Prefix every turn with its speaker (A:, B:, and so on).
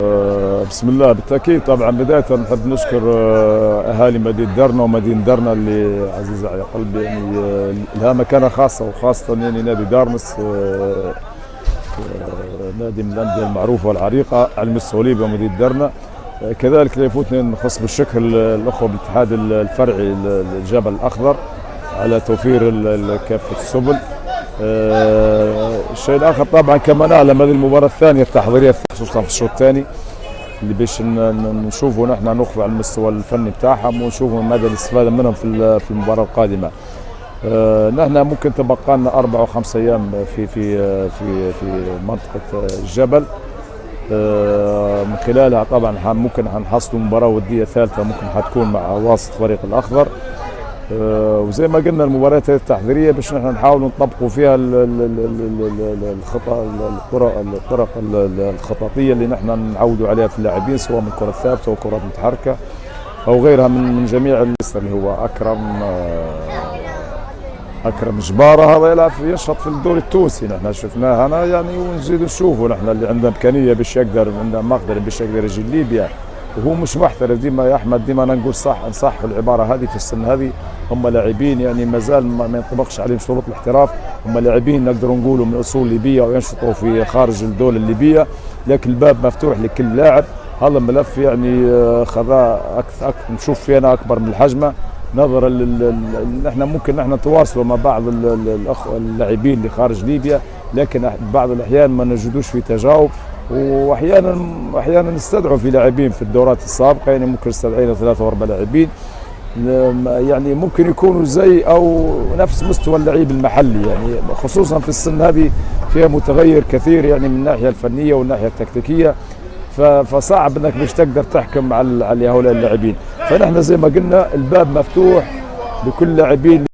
A: بسم الله. بالتأكيد طبعا بداية نحب نشكر أهالي مدينة درنا ومدينة درنا اللي عزيزة على قلبي، يعني لها مكانة خاصة، وخاصة يعني نادي دارنس نادي من الأندية المعروفة والعريقة على المستوى الليبي ومدينة درنا. كذلك لا يفوتني نخص بالشكر الأخوة بالاتحاد الفرعي الجبل الأخضر على توفير كافة السبل. الشيء الآخر طبعا كما نعلم هذه المباراة الثانية التحضيرية خصوصا في الشوط الثاني اللي باش نشوفوا نحن نخفوا على المستوى الفني بتاعهم ونشوفوا مدى الاستفادة منهم في المباراة القادمة. نحن ممكن تبقى لنا 4 أو 5 أيام في منطقة الجبل، من خلالها طبعا ممكن حنحصلوا مباراة ودية ثالثة ممكن حتكون مع واسط فريق الأخضر. وزي ما قلنا المباريات التحضيريه باش نحن نحاولوا نطبقوا فيها الطرق الخططيه اللي نحن نعودوا عليها في اللاعبين، سواء من الكره الثابته او الكرات المتحركه او غيرها من جميع اللي هو اكرم جباره، هذا يلعب يشرط في الدوري التونسي، نحن شفناه هنا يعني، ونزيد نشوفوا نحن اللي عنده امكانيه باش يقدر، عنده مقدره باش يقدر يجي ليبيا وهو مش محترف. ديما يا احمد ديما انا نقول صح العباره هذه في السن هذه، هم لاعبين يعني مازال ما ينطبقش عليهم شروط الاحتراف، هم لاعبين نقدر نقولوا من اصول ليبيه وينشطوا في خارج الدوله الليبيه، لكن الباب مفتوح لكل لاعب. هذا الملف يعني خذا أكثر نشوف فيه انا اكبر من الحجمه، نظرا نحن ممكن نحن نتواصلوا مع بعض اللاعبين اللي خارج ليبيا، لكن بعض الاحيان ما نجدوش في تجاوب، واحيانا نستدعوا في لاعبين في الدورات السابقه، يعني ممكن استدعينا 3 و4 لاعبين يعني ممكن يكونوا زي او نفس مستوى اللعيب المحلي، يعني خصوصا في السن هذه فيها متغير كثير يعني من الناحيه الفنيه والناحيه التكتيكيه، فصعب انك باش تقدر تحكم على هؤلاء اللاعبين. فنحن زي ما قلنا الباب مفتوح لكل لاعبين